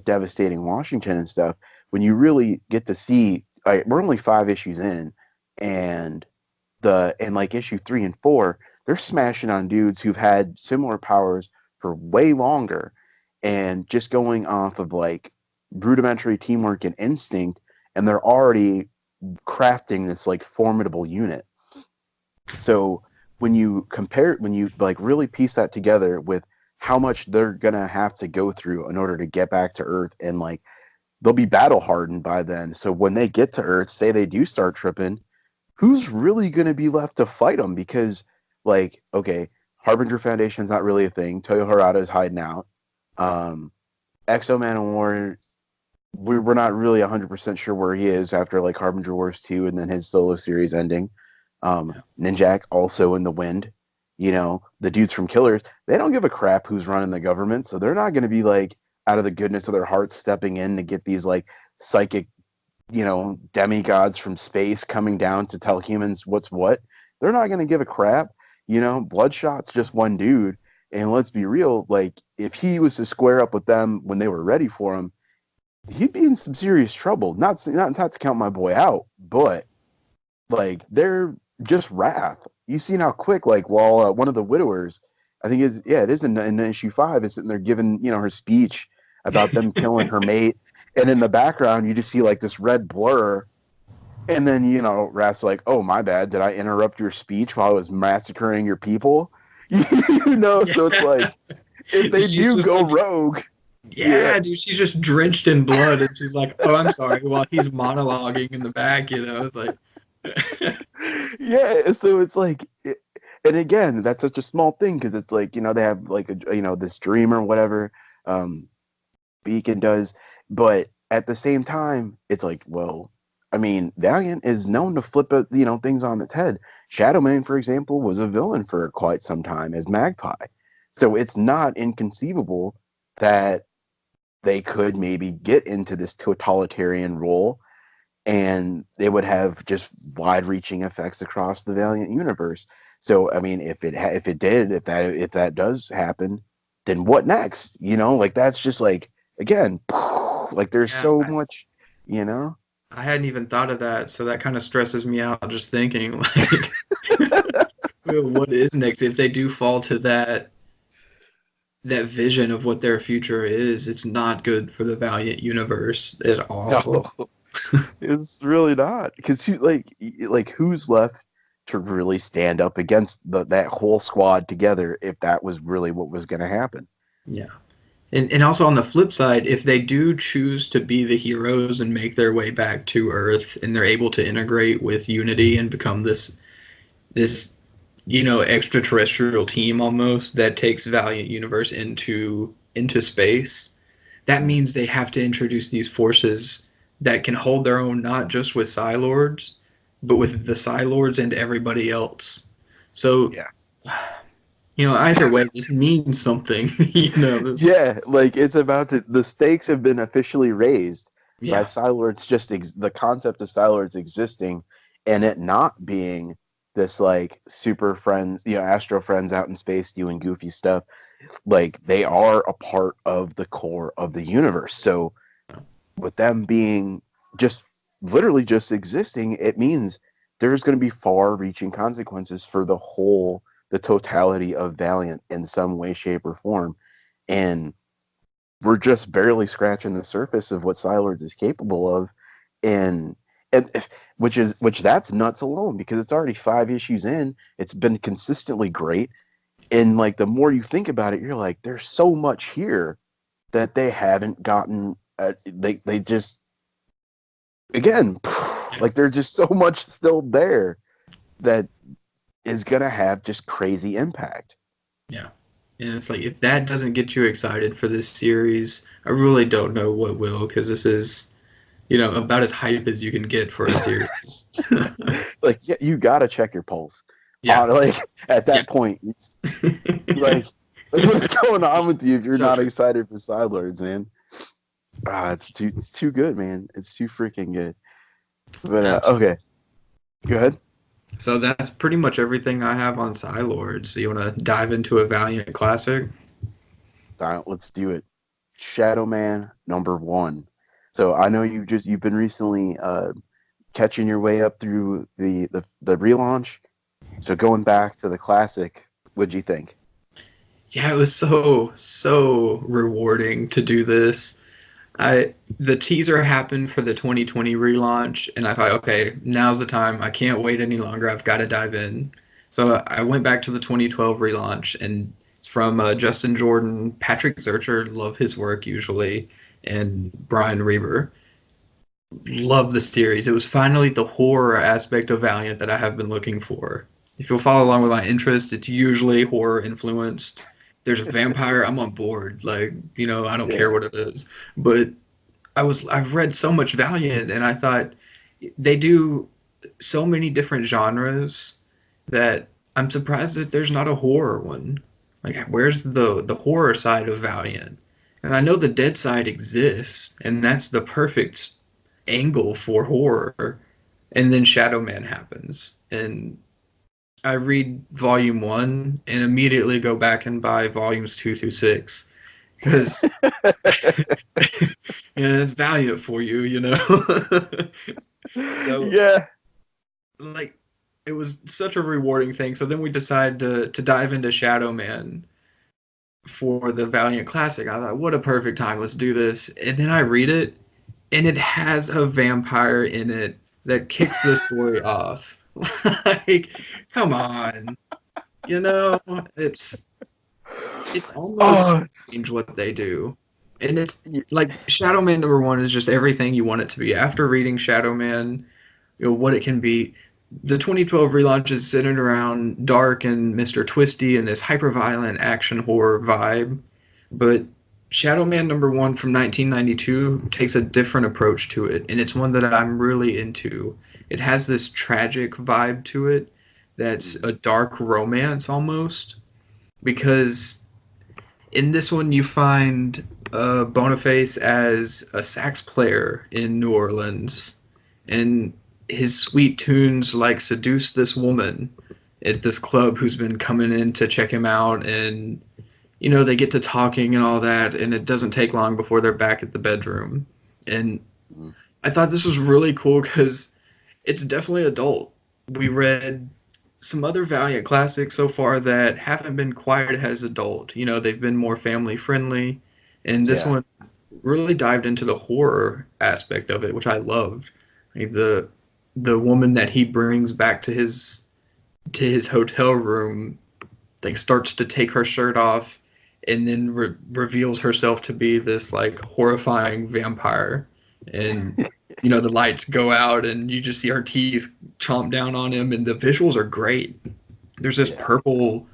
devastating Washington and stuff. When you really get to see, we're only 5 issues in, and like issue 3 and 4, they're smashing on dudes who've had similar powers for way longer, and just going off of like rudimentary teamwork and instinct, and they're already crafting this like formidable unit. So when you like really piece that together with how much they're gonna have to go through in order to get back to Earth, and like they'll be battle hardened by then. So when they get to Earth, say they do start tripping, who's really gonna be left to fight them? Because like, okay, Harbinger Foundation's not really a thing. Toyo Harada's hiding out. Um, Exo Man and War, we're not really 100% sure where he is after like Harbinger Wars 2 and then his solo series ending. Ninjak also in the wind. The dudes from Killers, they don't give a crap who's running the government, so they're not going to be like out of the goodness of their hearts stepping in to get these like psychic, demigods from space coming down to tell humans what's what. They're not going to give a crap. Bloodshot's just one dude, and let's be real, like if he was to square up with them when they were ready for him, he'd be in some serious trouble. Not to count my boy out, but like they're just wrath. You seen how quick, like while one of the widowers, I think is yeah, it is in issue 5, is sitting there giving her speech about them killing her mate, and in the background you just see like this red blur, and then Wrath's like, oh my bad, did I interrupt your speech while I was massacring your people? So it's Yeah. like if they She's do just go like, rogue, yeah. yeah, dude, she's just drenched in blood, and she's like, "Oh, I'm sorry," while he's monologuing in the back. It's like, Yeah, so it's like and again that's such a small thing because it's like they have like a this dream or whatever, um Beacon does, but at the same time it's like, well, I mean, Valiant is known to flip things on its head. Shadowman, for example, was a villain for quite some time as Magpie, so it's not inconceivable that they could maybe get into this totalitarian role, and they would have just wide-reaching effects across the Valiant universe. So, I mean, if that does happen, then what next? Like that's just like again, like there's yeah, so much, you know. I hadn't even thought of that, so that kind of stresses me out just thinking, like, what is next if they do fall to that vision of what their future is? It's not good for the Valiant universe at all. No, it's really not because who's left to really stand up against that whole squad together if that was really what was going to happen? Yeah. And also on the flip side, if they do choose to be the heroes and make their way back to Earth, and they're able to integrate with Unity and become this extraterrestrial team almost that takes Valiant Universe into space, that Mm. means they have to introduce these forces that can hold their own not just with Psi-Lords, but with the Psi-Lords and everybody else. So, Yeah. either way, this means something. This. Yeah, like it's about to. The stakes have been officially raised. by Yeah. Psi-Lords the concept of Psi-Lords existing and it not being this like super friends, astro friends out in space doing goofy stuff. Like they are a part of the core of the universe. So with them being just literally just existing, it means there's going to be far-reaching consequences for the totality of Valiant in some way, shape, or form. And we're just barely scratching the surface of what Psi-Lords is capable of, and which that's nuts alone because it's already 5 issues in. It's been consistently great, and like the more you think about it, you're like, there's so much here that they haven't gotten. They just again, Yeah. like there's just so much still there that is gonna have just crazy impact. Yeah. And it's like, if that doesn't get you excited for this series, I really don't know what will, because this is, about as hype as you can get for a series. Like, yeah, you gotta check your pulse. Yeah. Like at Yeah. that point, it's like, what's going on with you if you're So not true. excited for Psi-Lords, man? It's too good, man. It's too freaking good. But Absolutely. okay, go ahead. So that's pretty much everything I have on Psi-Lords. So you want to dive into a Valiant classic? Let's do it. Shadowman #1. So I know you've been recently catching your way up through the relaunch. So going back to the classic, what'd you think? Yeah, it was so rewarding to do this. I The teaser happened for the 2020 relaunch, and I thought, okay, now's the time. I can't wait any longer. I've got to dive in. So I went back to the 2012 relaunch, and it's from Justin Jordan, Patrick Zurcher, love his work usually, and Brian Reber. Love the series. It was finally the horror aspect of Valiant that I have been looking for. If you'll follow along with my interest, it's usually horror influenced. There's a vampire, I'm on board. Like, I don't care Yeah. what it is. But I've read so much Valiant, and I thought they do so many different genres that I'm surprised that there's not a horror one. Like, where's the horror side of Valiant? And I know the dead side exists, and that's the perfect angle for horror. And then Shadowman happens, and I read volume one and immediately go back and buy volumes 2 through 6 because it's Valiant for you. So Yeah. like it was such a rewarding thing. So then we decided to dive into Shadowman for the Valiant Classic. I thought, what a perfect time. Let's do this. And then I read it, and it has a vampire in it that kicks the story off. Like, come on. You know, it's it's almost Oh, strange what they do. And it's like Shadowman #1 is just everything you want it to be. After reading Shadowman, what it can be. The 2012 relaunch is centered around Dark and Mr. Twisty and this hyper-violent action horror vibe. But Shadowman #1 from 1992 takes a different approach to it, and it's one that I'm really into. It has this tragic vibe to it that's a dark romance almost, because in this one you find Boniface as a sax player in New Orleans, and his sweet tunes like seduce this woman at this club who's been coming in to check him out, and they get to talking and all that, and it doesn't take long before they're back at the bedroom. And I thought this was really cool because it's definitely adult. We read some other Valiant classics so far that haven't been quite as adult. They've been more family friendly, and this yeah. one really dived into the horror aspect of it, which I loved. Like the woman that he brings back to his hotel room, like, starts to take her shirt off, and then reveals herself to be this like horrifying vampire. And the lights go out, and you just see her teeth chomp down on him, and the visuals are great. There's this Yeah. purple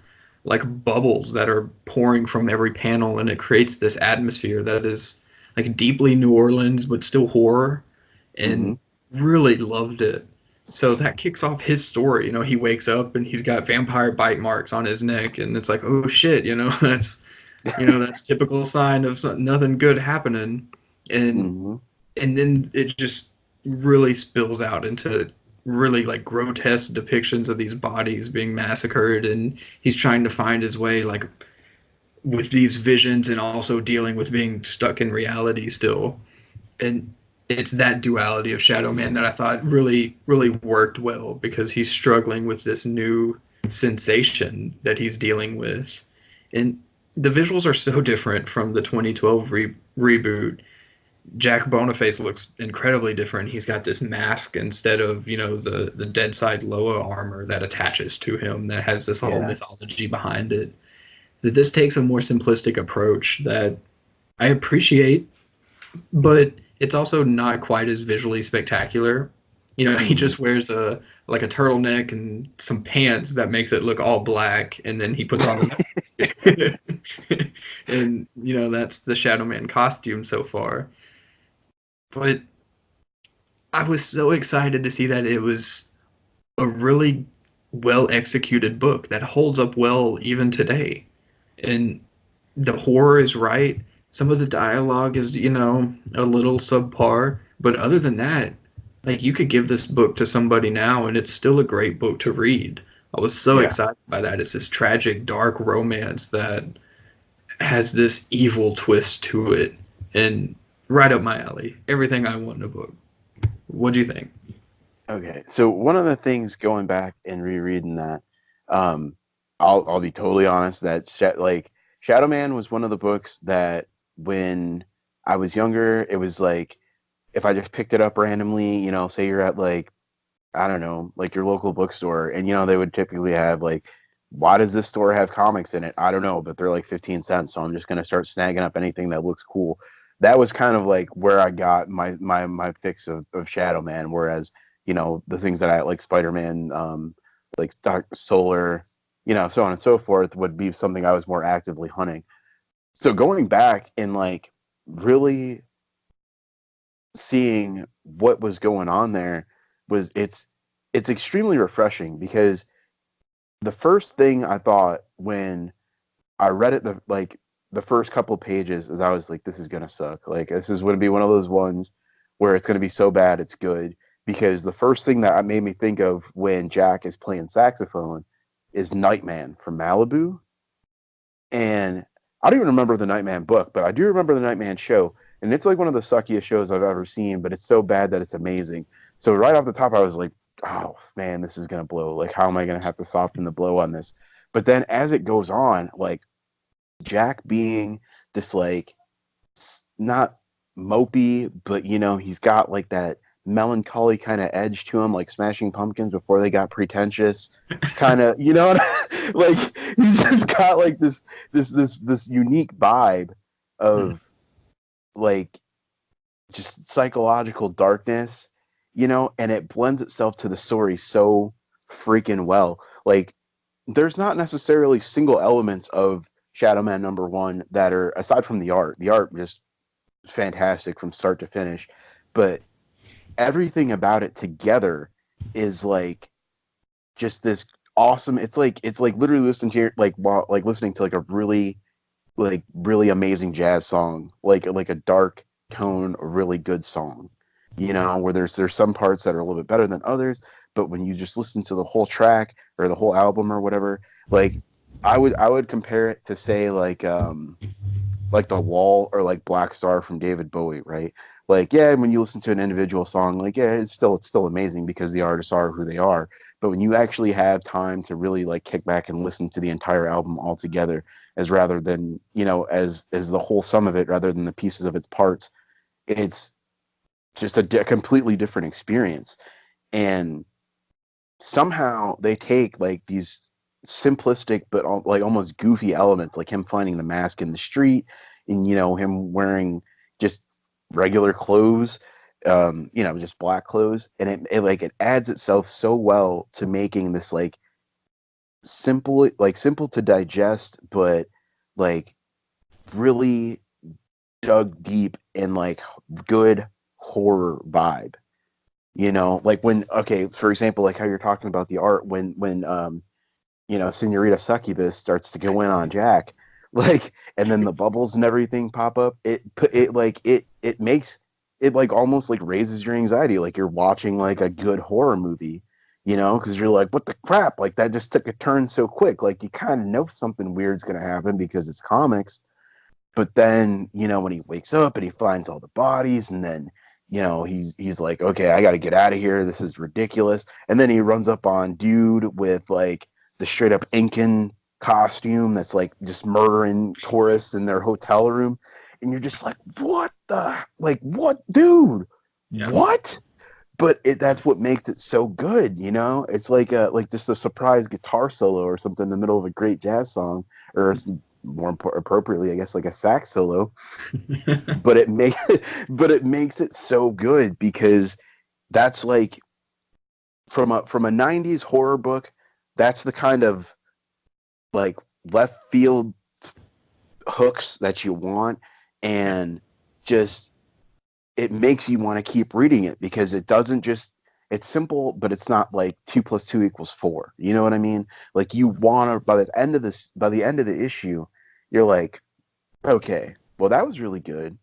like bubbles that are pouring from every panel, and it creates this atmosphere that is like deeply New Orleans but still horror, Mm-hmm. and really loved it. So that kicks off his story. He wakes up and he's got vampire bite marks on his neck, and it's like, oh shit, that's typical sign of nothing good happening. And Mm-hmm. and then it just really spills out into really like grotesque depictions of these bodies being massacred, and he's trying to find his way like with these visions and also dealing with being stuck in reality still. And it's that duality of Shadowman that I thought really worked well, because he's struggling with this new sensation that he's dealing with. And the visuals are so different from the 2012 reboot. Jack Boniface looks incredibly different. He's got this mask instead of, the dead side Loa armor that attaches to him, that has this whole Yeah. mythology behind it. That this takes a more simplistic approach that I appreciate, but it's also not quite as visually spectacular. He Hmm. just wears a turtleneck and some pants that makes it look all black, and then he puts on the mask. And that's the Shadowman costume so far. But I was so excited to see that it was a really well executed book that holds up well even today. And the horror is right. Some of the dialogue is, a little subpar, but other than that, like, you could give this book to somebody now and it's still a great book to read. I was so Yeah. excited by that. It's this tragic, dark romance that has this evil twist to it, and right up my alley. Everything I want in a book. What do you think? Okay. So one of the things going back and rereading that, um, I'll be totally honest that like Shadow Man was one of the books that when I was younger, it was like if I just picked it up randomly, say you're at like I don't know, like your local bookstore, and they would typically have like, why does this store have comics in it? I don't know, but they're like 15 cents, so I'm just gonna start snagging up anything that looks cool. That was kind of like where I got my fix of Shadow Man. Whereas, the things that I like Spider Man, like Dark Solar, so on and so forth, would be something I was more actively hunting. So going back and like really seeing what was going on there was it's extremely refreshing because the first thing I thought when I read it the first couple of pages is I was like, this is gonna suck. Like this is gonna be one of those ones where it's gonna be so bad it's good. Because the first thing that made me think of when Jack is playing saxophone is Nightman from Malibu. And I don't even remember the Nightman book, but I do remember the Nightman show. And it's like one of the suckiest shows I've ever seen, but it's so bad that it's amazing. So right off the top, I was like, oh man, this is gonna blow. Like, how am I gonna have to soften the blow on this? But then as it goes on, like Jack being this like not mopey, but he's got like that melancholy kind of edge to him, like Smashing Pumpkins before they got pretentious, kind of, like he's just got like this unique vibe Hmm. of like just psychological darkness, and it blends itself to the story so freaking well. Like there's not necessarily single elements of Shadow Man #1 that are aside from the art. The art just fantastic from start to finish, but everything about it together is like just this awesome. It's like literally listening to like listening to like a really amazing jazz song, like a dark tone, really good song. Where there's some parts that are a little bit better than others, but when you just listen to the whole track or the whole album or whatever, like I would compare it to say like The Wall or like Black Star from David Bowie, right? Like, yeah, when you listen to an individual song, like, yeah, it's still amazing because the artists are who they are. But when you actually have time to really like kick back and listen to the entire album all together, as rather than as the whole sum of it, rather than the pieces of its parts, it's just a completely different experience. And somehow they take like these simplistic but like almost goofy elements, like him finding the mask in the street, and him wearing just regular clothes, just black clothes, and it adds itself so well to making this simple to digest, but like really dug deep in like good horror vibe. Like when, okay, for example, like how you're talking about the art when Senorita Succubus starts to go in on Jack, like, and then the bubbles and everything pop up. It it like almost like raises your anxiety, like you're watching like a good horror movie, you know, because you're like, what the crap? Like that just took a turn so quick. Like you kind of know something weird's gonna happen because it's comics. But then, you know, when he wakes up and he finds all the bodies, and then, you know, he's like, okay, I got to get out of here. This is ridiculous. And then he runs up on dude with like the straight up Incan costume that's like just murdering tourists in their hotel room, and you're just like, what the like, what, dude, Yeah. what? But that's what makes it so good, you know. It's like just a surprise guitar solo or something in the middle of a great jazz song, or appropriately, I guess, like a sax solo. But it makes but it makes it so good because that's like from a '90s horror book. That's the kind of like left field hooks that you want, and just it makes you want to keep reading it because it doesn't just it's simple, but it's not like 2 + 2 = 4. You know what I mean? Like you want to by the end of the issue, you're like, okay, well that was really good,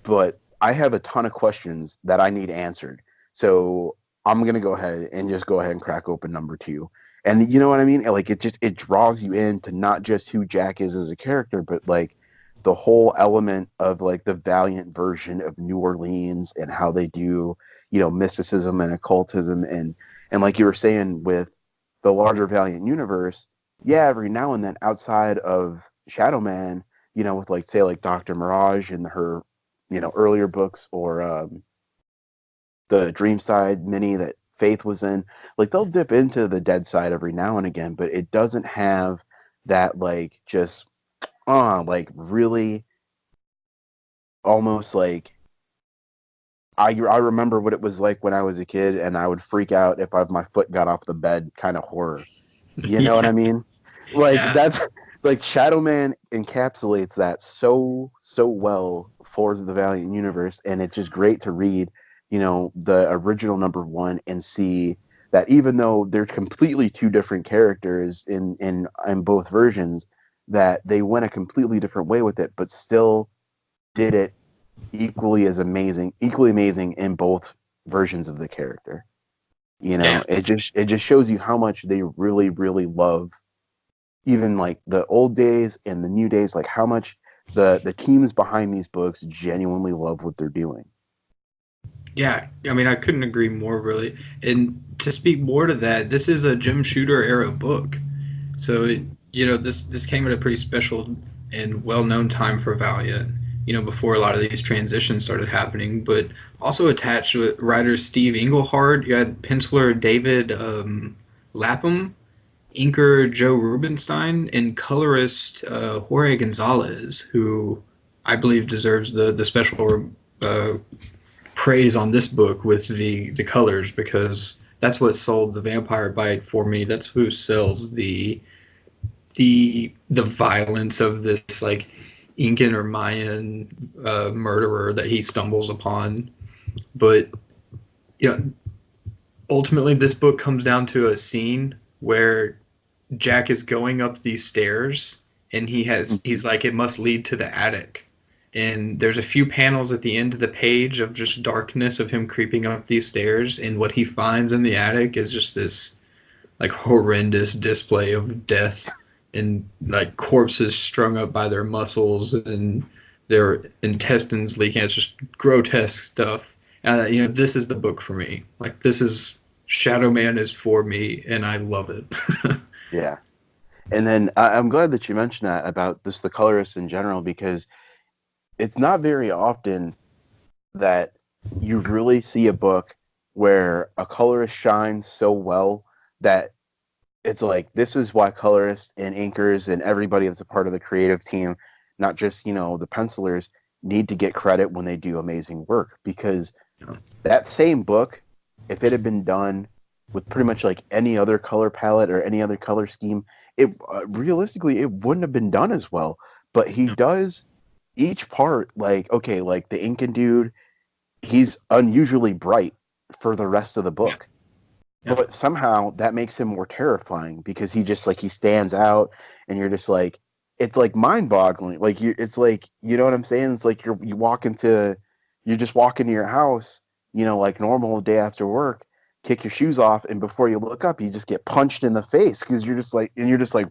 but I have a ton of questions that I need answered. So I'm gonna go ahead and crack open number 2. And you know what I mean? Like it draws you into not just who Jack is as a character, but like the whole element of like the Valiant version of New Orleans and how they do, you know, mysticism and occultism and like you were saying with the larger Valiant universe, yeah, every now and then outside of Shadowman, you know, with like say like Dr. Mirage and her, you know, earlier books or the Dream Side mini that Faith was in, like they'll dip into the dead side every now and again, but it doesn't have that like just like really almost like I remember what it was like when I was a kid and I would freak out if my foot got off the bed kind of horror. You know what Yeah. I mean? Like Yeah. that's like Shadowman encapsulates that so well for the Valiant universe, and it's just great to read, you know, the original number 1 and see that even though they're completely two different characters in both versions, that they went a completely different way with it, but still did it equally amazing in both versions of the character. You Yeah. know, it just shows you how much they really love even like the old days and the new days, like how much the teams behind these books genuinely love what they're doing. Yeah, I mean, I couldn't agree more, really. And to speak more to that, this is a Jim Shooter era book, so this came at a pretty special and well-known time for Valiant. Before a lot of these transitions started happening, but also attached with writer Steve Englehart. You had penciler David Lapham, inker Joe Rubinstein, and colorist Jorge Gonzalez, who I believe deserves the special praise on this book with the colors, because that's what sold the Vampire Bite for me. That's who sells the violence of this like Incan or Mayan murderer that he stumbles upon. But ultimately this book comes down to a scene where Jack is going up these stairs and he's like, it must lead to the attic. And there's a few panels at the end of the page of just darkness of him creeping up these stairs, and what he finds in the attic is just this like horrendous display of death and like corpses strung up by their muscles and their intestines leaking. It's just grotesque stuff. This is the book for me. Like, this is Shadowman is for me, and I love it. Yeah. And then I'm glad that you mentioned that about this the colorists in general, because it's not very often that you really see a book where a colorist shines so well that it's like this is why colorists and inkers and everybody that's a part of the creative team, not just, you know, the pencilers, need to get credit when they do amazing work. Because that same book, if it had been done with pretty much like any other color palette or any other color scheme, it realistically it wouldn't have been done as well. But he does each part like, okay, like the Incan dude, he's unusually bright for the rest of the Yeah. book, Yeah. but somehow that makes him more terrifying because he just like he stands out, and you're just like, it's like mind boggling. Like it's like, you know what I'm saying? It's like you walk into, you just walk into your house, you know, like normal day after work, kick your shoes off, and before you look up, you just get punched in the face because you're just like,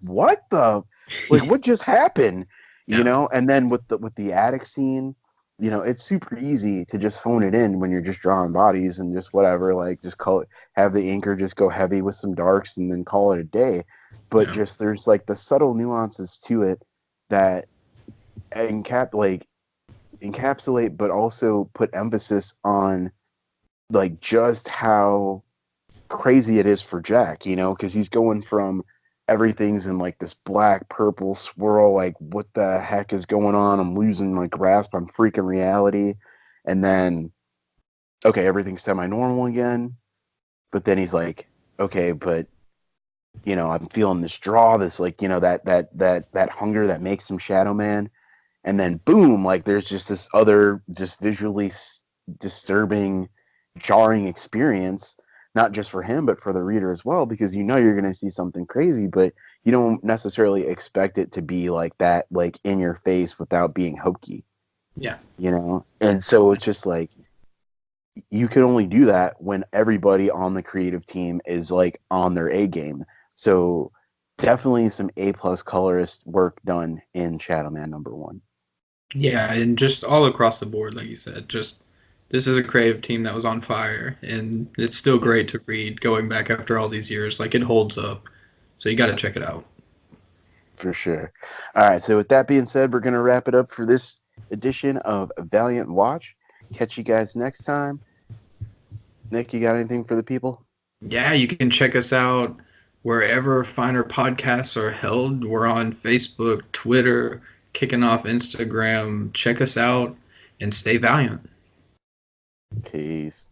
what the, like, what just happened, you Yeah. know? And then with the attic scene, you know, it's super easy to just phone it in when you're just drawing bodies and just whatever, like just call it, have the inker just go heavy with some darks and then call it a day. But Yeah. just there's like the subtle nuances to it that like encapsulate but also put emphasis on like just how crazy it is for Jack, you know, because he's going from everything's in like this black purple swirl, like what the heck is going on? I'm losing my grasp on freaking reality. And then okay, everything's semi-normal again. But then he's like, okay, but you know, I'm feeling this draw, this like, you know, that hunger that makes him Shadow Man. And then boom, like there's just this other just visually disturbing, jarring experience, not just for him but for the reader as well, because you know you're going to see something crazy, but you don't necessarily expect it to be like that, like in your face without being hokey, Yeah. you know. And so it's just like you can only do that when everybody on the creative team is like on their A game. So definitely some A+ colorist work done in Shadowman #1. Yeah, and just all across the board, like you said, just this is a creative team that was on fire, and it's still great to read going back after all these years. Like it holds up, so you got to check it out. For sure. All right. So with that being said, we're gonna wrap it up for this edition of Valiant Watch. Catch you guys next time. Nick, you got anything for the people? Yeah, you can check us out wherever finer podcasts are held. We're on Facebook, Twitter, kicking off Instagram. Check us out and stay valiant. Peace.